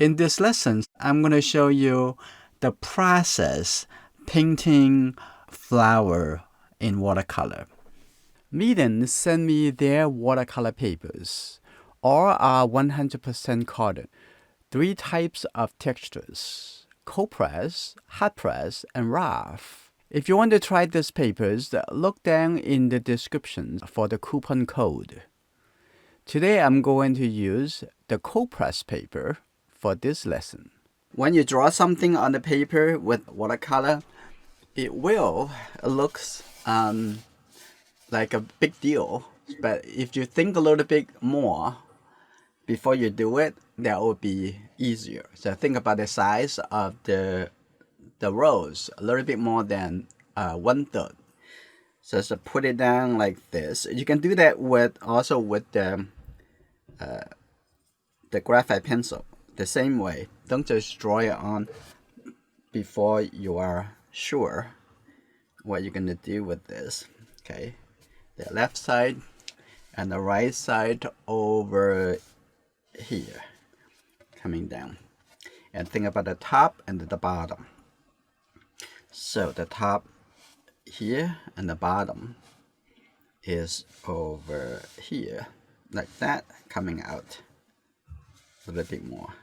In this lesson, I'm going to show you the process painting flower in watercolor. Meeden sent me their watercolor papers. All are 100% cotton. 3 types of textures: cold press, hot press, and rough. If you want to try these papers, look down in the description for the coupon code. Today I'm going to use the cold press paper for this lesson. When you draw something on the paper with watercolor, it will look like a big deal. But if you think a little bit more before you do it, that will be easier. So think about the size of the rows, a little bit more than 1/3. So just put it down like this. You can do that also with the graphite pencil, the same way. Don't just draw it on before you are sure what you're gonna do with this. Okay, the left side and the right side over here, coming down, and think about the top and the bottom. So the top here and the bottom is over here, like that, coming out a little bit more.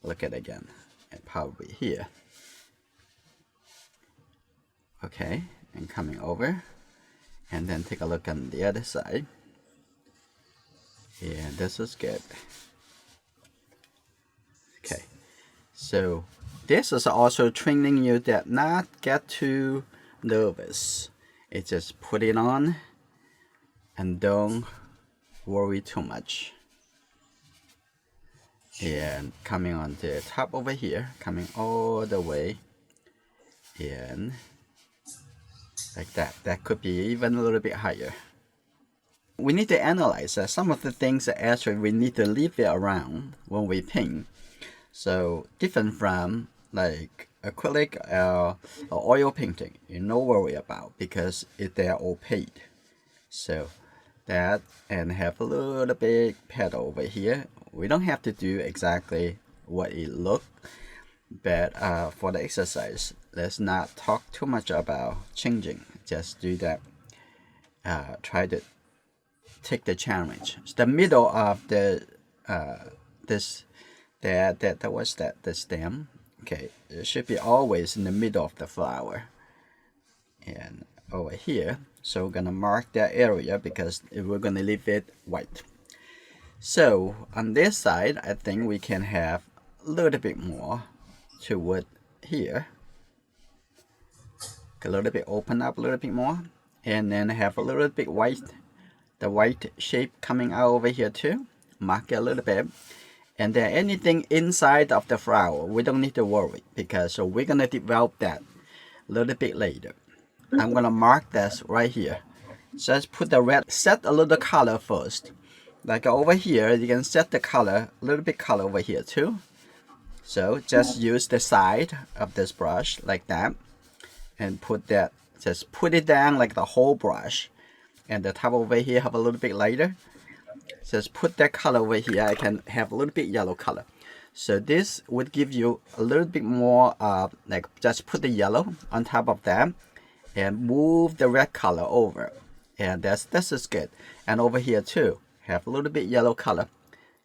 Look at it again, and probably here. Okay, and coming over, and then take a look on the other side. And this is good. Okay, so this is also training you that not get too nervous. It's just put it on and don't worry too much. And coming on the top over here, coming all the way in like that. That could be even a little bit higher. We need to analyze some of the things that actually we need to leave it around when we paint. So different from like acrylic or oil painting, you no worry about because they're all paid. So that, and have a little bit petal over here. We don't have to do exactly what it looked, but for the exercise, let's not talk too much about changing. Just do that. Try to take the challenge. The middle of the the stem. Okay, it should be always in the middle of the flower. And over here, so we're gonna mark that area because we're gonna leave it white. So on this side, I think we can have a little bit more toward here. A little bit open up a little bit more, and then have a little bit white, the white shape coming out over here too. Mark it a little bit. And then anything inside of the flower, we don't need to worry because we're gonna develop that a little bit later. I'm gonna mark this right here. Just put the red, set a little color first. Like over here, you can set the color, a little bit color over here too. So just use the side of this brush like that, and put that, just put it down like the whole brush. And the top over here have a little bit lighter. Just put that color over here. I can have a little bit yellow color. So this would give you a little bit more, like just put the yellow on top of that, and move the red color over. And this is good. And over here too, have a little bit yellow color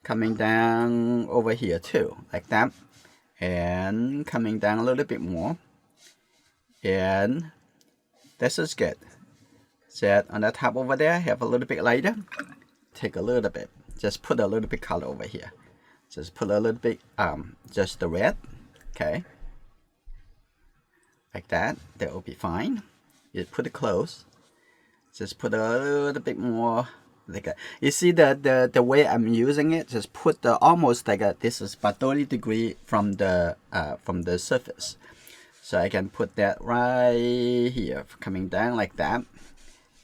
coming down over here too, like that. And coming down a little bit more. And this is good. Set on the top over there, have a little bit lighter. Take a little bit, just put a little bit color over here. Just put a little bit, just the red, okay? Like that, that will be fine. You put it close. Just put a little bit more, like a, you see the way I'm using it. Just put the almost like a, this is about 30 degrees from the surface. So I can put that right here, coming down like that.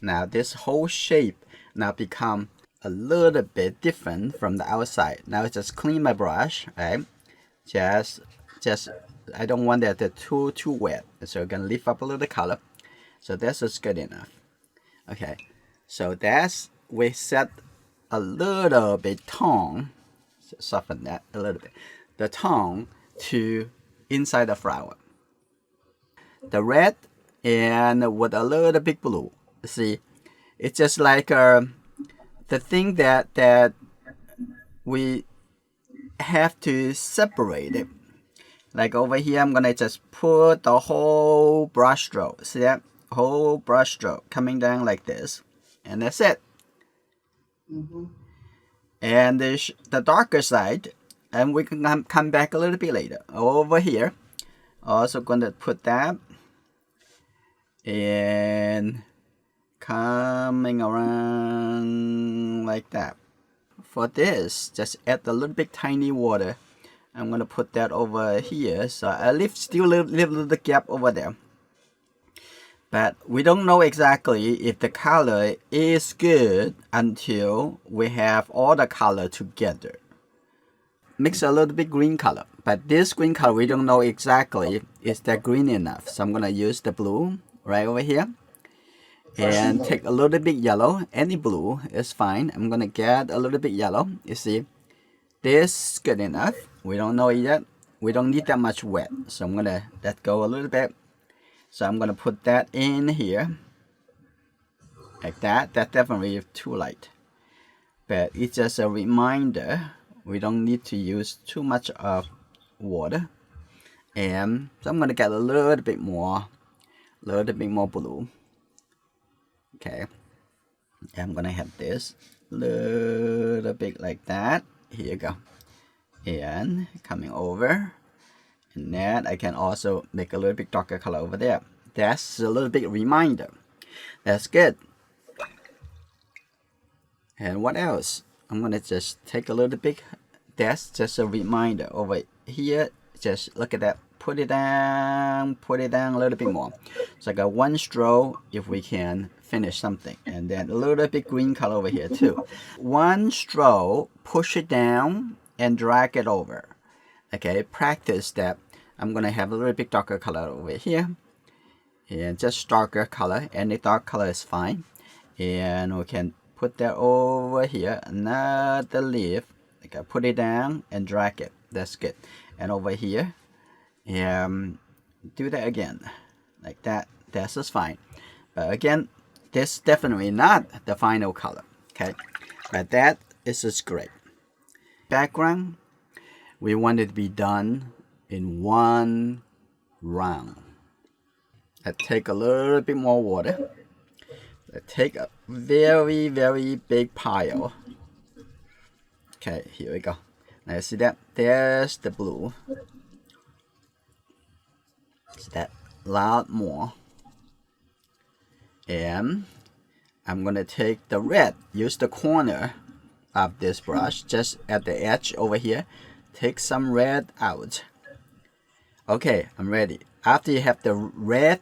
Now this whole shape now become a little bit different from the outside. Now just clean my brush, right? Just I don't want that too wet, so I'm gonna lift up a little color. So this is good enough. Okay, so that's, we set a little bit tone, soften that a little bit. the tone to inside the flower. The red and with a little bit blue. See, it's just like the thing that we have to separate it. Like over here, I'm gonna just put the whole brush stroke. See that? Whole brush stroke coming down like this, and that's it. And the darker side, and we can come back a little bit later. Over here, also gonna put that, and coming around like that. For this, just add a little bit tiny water. I'm gonna put that over here, so I still leave a little gap over there. But we don't know exactly if the color is good until we have all the color together. Mix a little bit green color, but this green color we don't know exactly is that green enough. So I'm gonna use the blue right over here. And take a little bit yellow. Any blue is fine. I'm gonna get a little bit yellow. You see, this is good enough. We don't know it yet. We don't need that much wet, so I'm gonna let go a little bit. So I'm gonna put that in here, like that. That's definitely too light, but it's just a reminder. We don't need to use too much of water, and so I'm gonna get a little bit more blue. Okay, I'm gonna have this little bit like that. Here you go, and coming over, and then I can also make a little bit darker color over there. That's a little bit reminder. That's good. And what else? I'm gonna just take a little bit. That's just a reminder over here. Just look at that. Put it down a little bit more. So I got one stroke if we can finish something, and then a little bit green color over here too. One stroke, push it down and drag it over. Okay, practice that. I'm gonna have a little bit darker color over here, and just darker color. Any dark color is fine, and we can put that over here. Another leaf. Okay, put it down and drag it. That's good. And over here. Do that again, like that. That's just fine. But again, this is definitely not the final color. Okay, but that is just great. Background, we want it to be done in one round. I take a little bit more water. I take a very big pile. Okay, here we go. Now see that? There's the blue. That lot more, and I'm gonna take the red, use the corner of this brush just at the edge over here, take some red out. Okay, I'm ready. After you have the red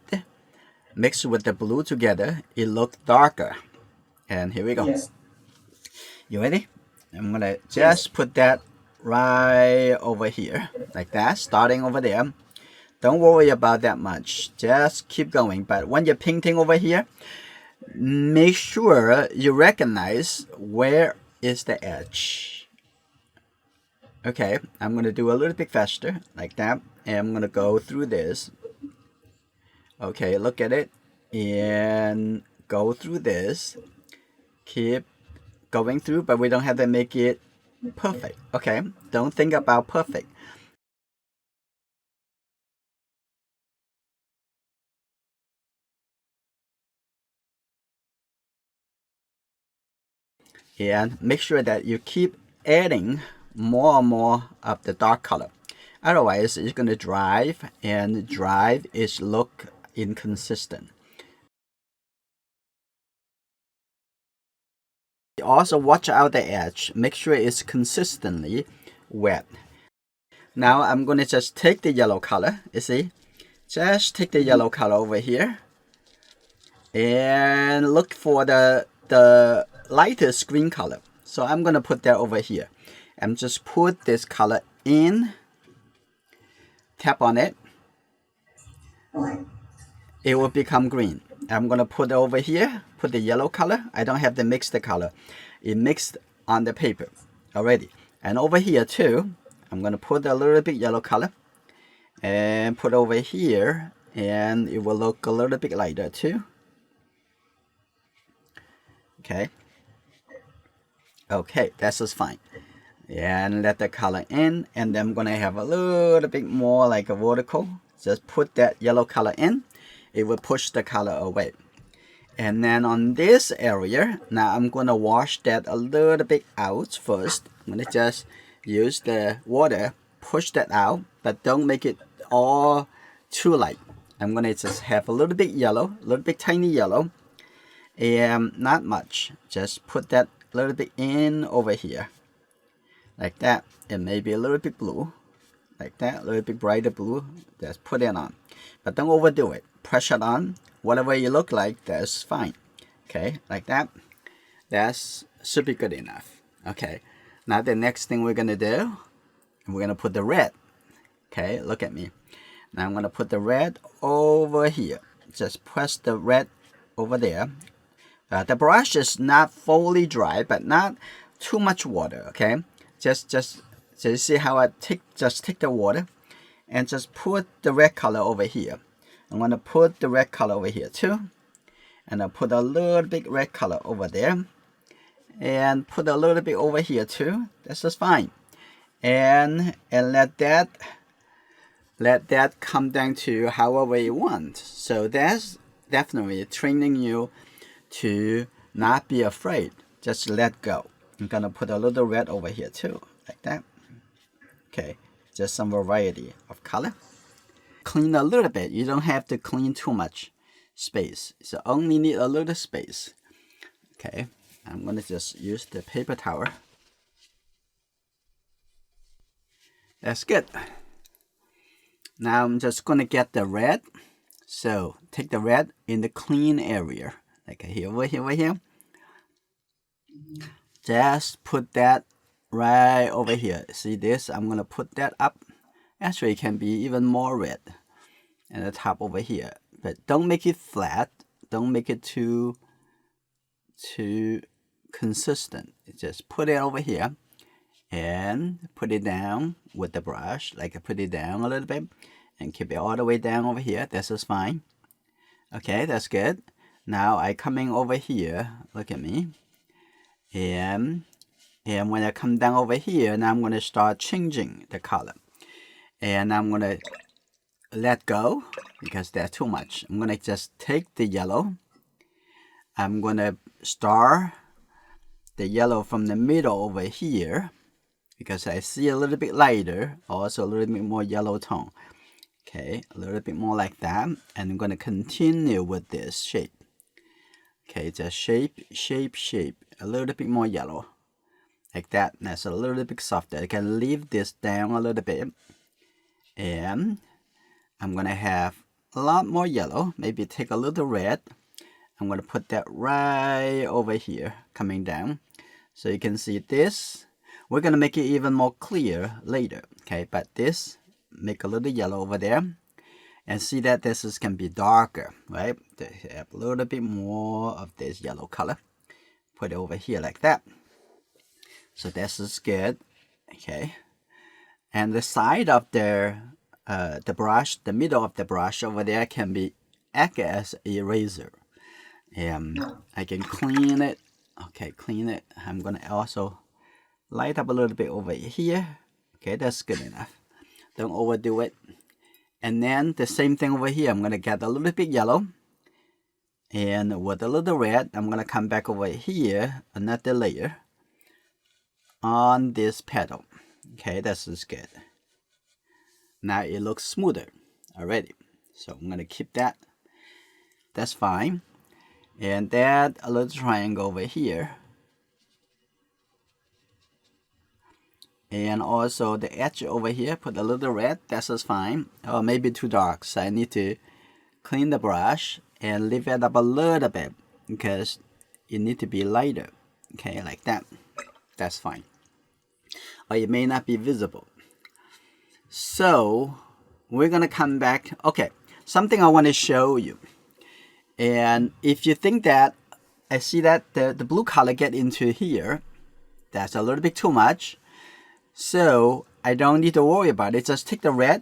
mixed with the blue together, it looks darker. And here we go. Yes. You ready? I'm gonna just put that right over here like that, starting over there. Don't worry about that much. Just keep going. But when you're painting over here, make sure you recognize where is the edge. Okay, I'm going to do a little bit faster like that. And I'm going to go through this. Okay, look at it. And go through this. Keep going through, but we don't have to make it perfect. Okay, don't think about perfect. And make sure that you keep adding more and more of the dark color. Otherwise, it's going to drive, and drive is look inconsistent. Also, watch out the edge. Make sure it's consistently wet. Now, I'm going to just take the yellow color. You see? Just take the yellow color over here. And look for the lightest green color. So I'm gonna put that over here and just put this color in, tap on it, it will become green. I'm gonna put it over here, put the yellow color. I don't have to mix the color, it mixed on the paper already. And over here too, I'm going to put a little bit yellow color and put over here, and it will look a little bit lighter too. Okay. Okay, that's just fine. And let the color in, and then I'm going to have a little bit more like a vertical. Just put that yellow color in. It will push the color away. And then on this area, now I'm going to wash that a little bit out first. I'm going to just use the water, push that out, but don't make it all too light. I'm going to just have a little bit yellow, a little bit tiny yellow, and not much. Just put that a little bit in over here, like that, and maybe a little bit blue, like that, a little bit brighter blue. Just put it on, but don't overdo it. Press it on. Whatever you look like, that's fine. Okay, like that. That should be good enough. Okay, now the next thing we're gonna do, we're gonna put the red. Okay, look at me. Now I'm gonna put the red over here. Just press the red over there. The brush is not fully dry, but not too much water. Okay, just so you see how I take the water and just put the red color over here. I'm going to put the red color over here too, and I'll put a little bit red color over there, and put a little bit over here too. That's just fine, and let that come down to however you want. So that's definitely training you to not be afraid. Just let go. I'm gonna put a little red over here too, like that. Okay, just some variety of color. Clean a little bit. You don't have to clean too much space. So only need a little space. Okay, I'm gonna just use the paper towel. That's good. Now I'm just gonna get the red. So take the red in the clean area, like here, over here. Just put that right over here. See this? I'm gonna put that up. Actually, it can be even more red at the top over here, but don't make it flat. Don't make it too consistent. Just put it over here and put it down with the brush. Like I put it down a little bit and keep it all the way down over here. This is fine. Okay, that's good. Now I coming over here. Look at me. And when I come down over here, now I'm gonna start changing the color. And I'm going to let go because that's too much. I'm going to just take the yellow. I'm going to start the yellow from the middle over here because I see a little bit lighter, also a little bit more yellow tone. Okay, a little bit more like that. And I'm going to continue with this shape. Okay, just shape, a little bit more yellow. Like that. That's a little bit softer. I can leave this down a little bit. And I'm going to have a lot more yellow. Maybe take a little red. I'm going to put that right over here, coming down. So you can see this. We're going to make it even more clear later. Okay, but this, make a little yellow over there. And see that this can be darker, right? Have a little bit more of this yellow color. Put it over here like that. So this is good. Okay. And the side of the brush, the middle of the brush over there can be act as an eraser. And I can clean it. Okay, clean it. I'm gonna also light up a little bit over here. Okay, that's good enough. Don't overdo it. And then the same thing over here. I'm gonna get a little bit yellow. And with a little red, I'm gonna come back over here, another layer on this petal. Okay, this is good. Now it looks smoother already. So I'm going to keep that. That's fine. And add a little triangle over here. And also the edge over here, put a little red. That's just fine. Or maybe too dark. So I need to clean the brush and lift it up a little bit because it needs to be lighter. Okay, like that. That's fine. Or it may not be visible. So we're gonna come back. Okay, something I want to show you. And if you think that I see that the blue color get into here, that's a little bit too much. So I don't need to worry about it. Just take the red.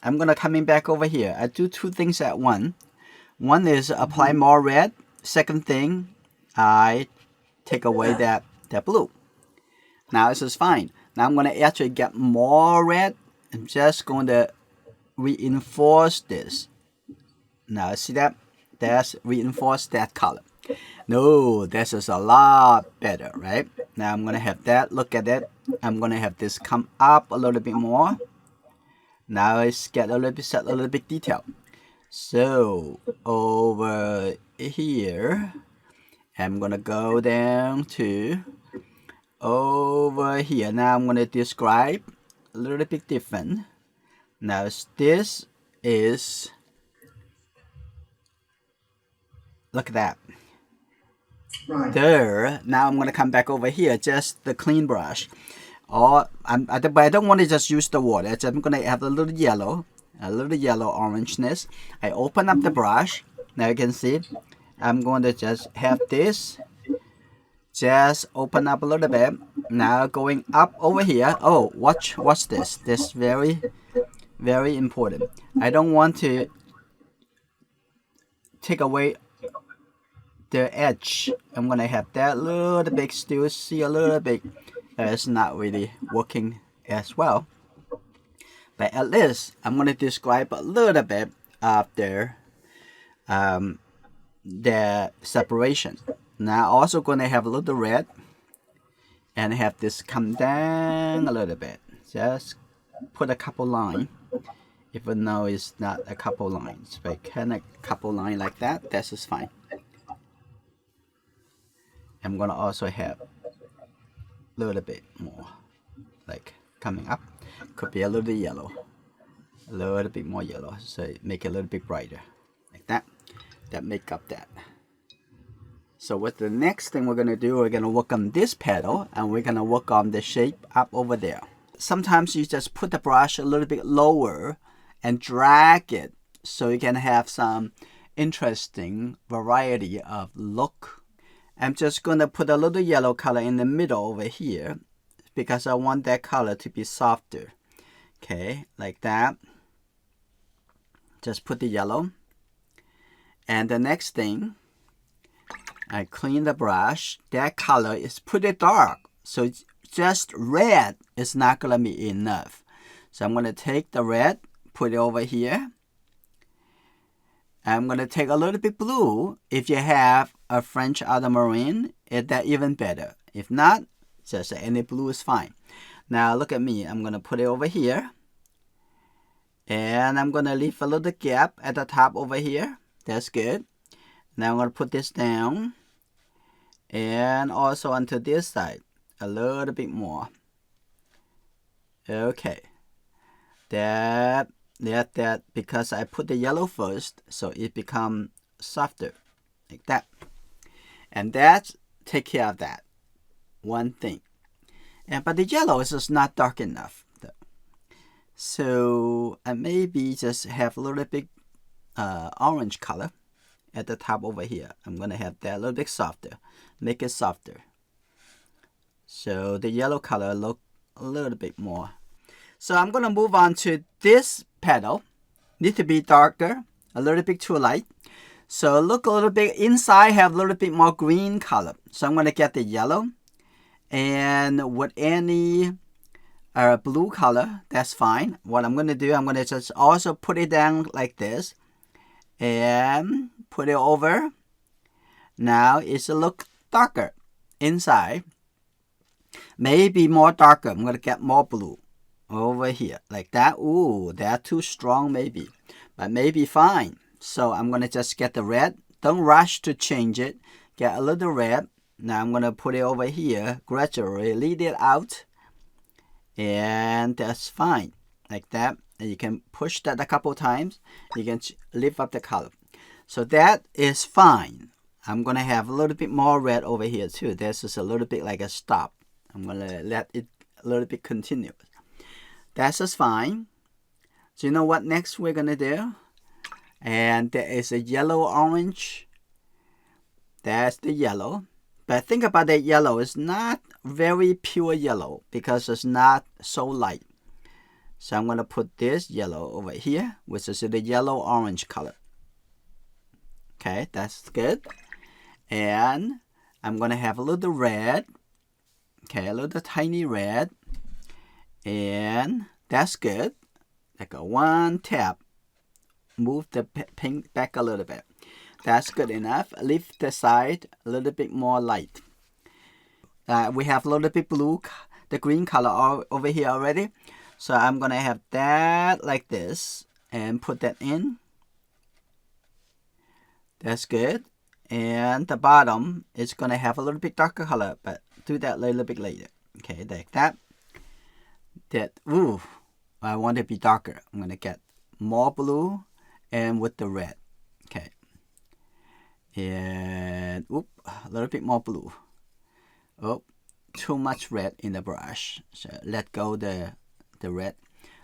I'm gonna coming back over here. I do two things at once. One is apply more red. Second thing, I take away that blue. Now this is fine. Now I'm gonna actually get more red. I'm just going to reinforce this. Now see that? That's reinforce that color. No, this is a lot better, right? Now I'm gonna have that. Look at it. I'm gonna have this come up a little bit more. Now it's get a little bit set, a little bit detail. So over here, I'm gonna go down to over here. Now I'm gonna describe a little bit different. Now this is, look at that. Right. There. Now I'm gonna come back over here, just the clean brush. But I don't want to just use the water. So I'm gonna have a little yellow orangeness. I open up the brush. Now you can see, I'm going to just have this. Just open up a little bit. Now going up over here. Oh, watch this. This is very, very important. I don't want to take away the edge. I'm gonna have that little bit still see a little bit. It's not really working as well. But at least I'm gonna describe a little bit of the separation. Now also gonna have a little red and have this come down a little bit. Just put a couple lines, even though it's not a couple lines, but kind of couple line like that. This is fine. I'm gonna also have a little bit more, like coming up. Could be a little yellow, a little bit more yellow, so make it a little bit brighter, like that. That make up that. So what the next thing we're gonna do, we're gonna work on this petal, and we're gonna work on the shape up over there. Sometimes you just put the brush a little bit lower and drag it, so you can have some interesting variety of look. I'm just gonna put a little yellow color in the middle over here, because I want that color to be softer. Okay, like that. Just put the yellow. And the next thing, I clean the brush. That color is pretty dark, so just red is not gonna be enough. So I'm gonna take the red, put it over here. I'm gonna take a little bit blue. If you have a French ultramarine, that even better. If not, just any blue is fine. Now look at me. I'm gonna put it over here, and I'm gonna leave a little gap at the top over here. That's good. Now I'm gonna put this down, and also onto this side a little bit more. Okay, that because I put the yellow first, so it become softer, like that. And that take care of that one thing. But the yellow is just not dark enough, though. So I maybe just have a little bit orange color at the top over here. I'm gonna have that a little bit softer, make it softer. So the yellow color look a little bit more. So I'm gonna move on to this petal. Need to be darker, a little bit too light. So look a little bit inside, have a little bit more green color. So I'm gonna get the yellow, and with any blue color, that's fine. What I'm gonna do, I'm gonna just also put it down like this, and put it over. Now it's a look darker inside. Maybe more darker. I'm gonna get more blue over here like that. Ooh, that's too strong maybe, but maybe fine. So I'm gonna just get the red. Don't rush to change it. Get a little red. Now I'm gonna put it over here, gradually lead it out, and that's fine, like that. And you can push that a couple times. You can lift up the color. So that is fine. I'm gonna have a little bit more red over here too. This is a little bit like a stop. I'm gonna let it a little bit continue. That's just fine. So you know what next we're gonna do? And there is a yellow orange. That's the yellow. But think about that yellow. It's not very pure yellow because it's not so light. So I'm going to put this yellow over here, which is the yellow-orange color. Okay, that's good. And I'm going to have a little red. Okay, a little tiny red. And that's good. Like a one tap. Move the pink back a little bit. That's good enough. Leave the side a little bit more light. We have a little bit blue, the green color over here already. So I'm going to have that like this and put that in. That's good. And the bottom is going to have a little bit darker color, but do that a little bit later. Okay, like that. Ooh, I want it to be darker. I'm going to get more blue and with the red. Okay. And oop, a little bit more blue. Oh, too much red in the brush. So let go the red.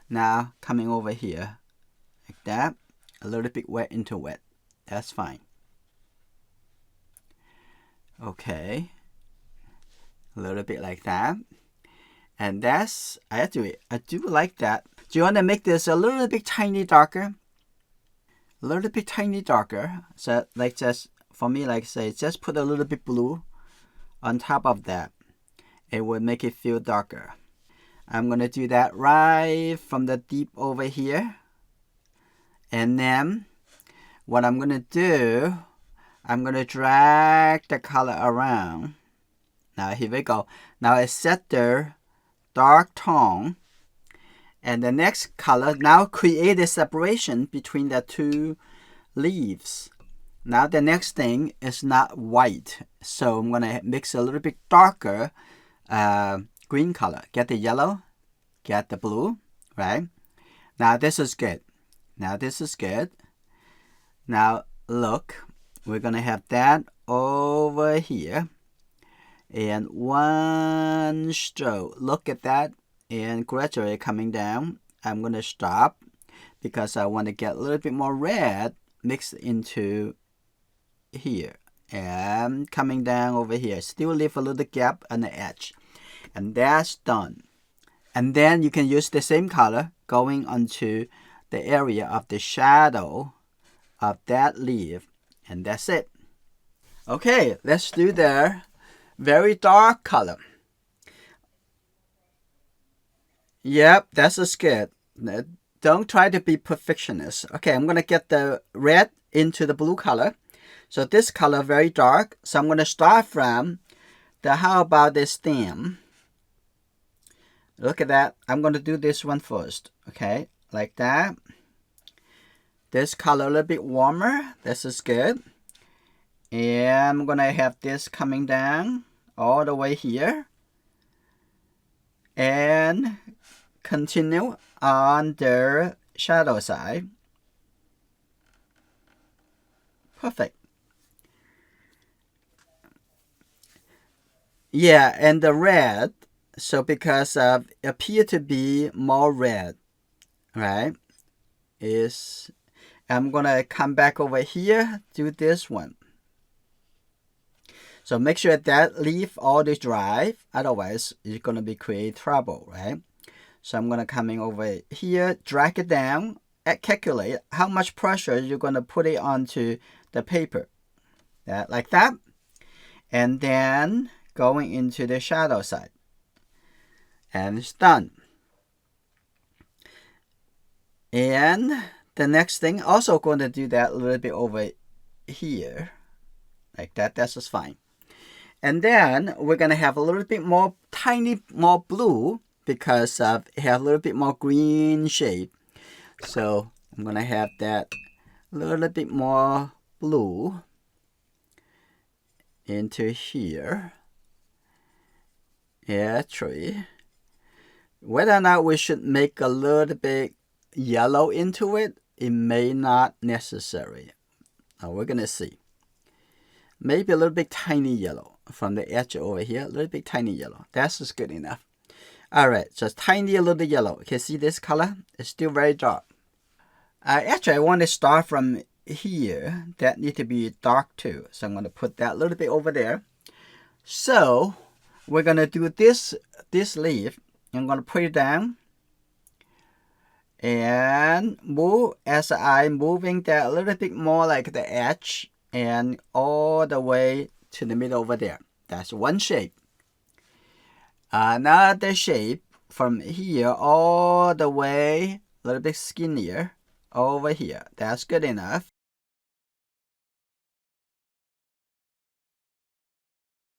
Now coming over here like that. A little bit wet into wet. That's fine. Okay. A little bit like that. And that's, I do like that. Do you want to make this a little bit tiny darker? A little bit tiny darker. So like just, for me, like say, just put a little bit blue on top of that. It will make it feel darker. I'm going to do that right from the deep over here. And then what I'm going to do, I'm going to drag the color around. Now here we go. Now I set the dark tone. And the next color, now create a separation between the two leaves. Now the next thing is not white. So I'm going to mix a little bit darker green color. Get the yellow, get the blue, right? Now this is good. Now this is good. Now look, we're going to have that over here. And one stroke. Look at that. And gradually coming down. I'm going to stop because I want to get a little bit more red mixed into here. And coming down over here. Still leave a little gap on the edge. And that's done. And then you can use the same color going onto the area of the shadow of that leaf. And that's it. Okay, let's do the very dark color. Yep, that's a good. Don't try to be perfectionist. Okay, I'm going to get the red into the blue color. So this color very dark. So I'm going to start from the, how about this stem? Look at that. I'm going to do this one first. Okay, like that. This color a little bit warmer. This is good. And I'm going to have this coming down all the way here. And continue on the shadow side. Perfect. Yeah, and the red, so because appear to be more red, right, is, I'm going to come back over here, do this one. So make sure that leaf all this dry, otherwise you're going to be create trouble, right? So I'm going to coming over here, drag it down, and calculate how much pressure you're going to put it onto the paper. Like that. And then going into the shadow side. And it's done. And the next thing, also going to do that a little bit over here. Like that, that's just fine. And then we're going to have a little bit more, tiny more blue because it have a little bit more green shade. So I'm going to have that a little bit more blue into here. Actually, whether or not we should make a little bit yellow into it, it may not necessary. Now we're going to see. Maybe a little bit tiny yellow from the edge over here, a little bit tiny yellow. That's just good enough. All right, just tiny a little yellow. You can see this color? It's still very dark. Actually, I want to start from here. That need to be dark too. So I'm going to put that a little bit over there. So we're going to do this leaf. I'm going to put it down. And move as I'm moving that a little bit more like the edge and all the way to the middle over there. That's one shape. Another shape from here all the way, a little bit skinnier over here. That's good enough.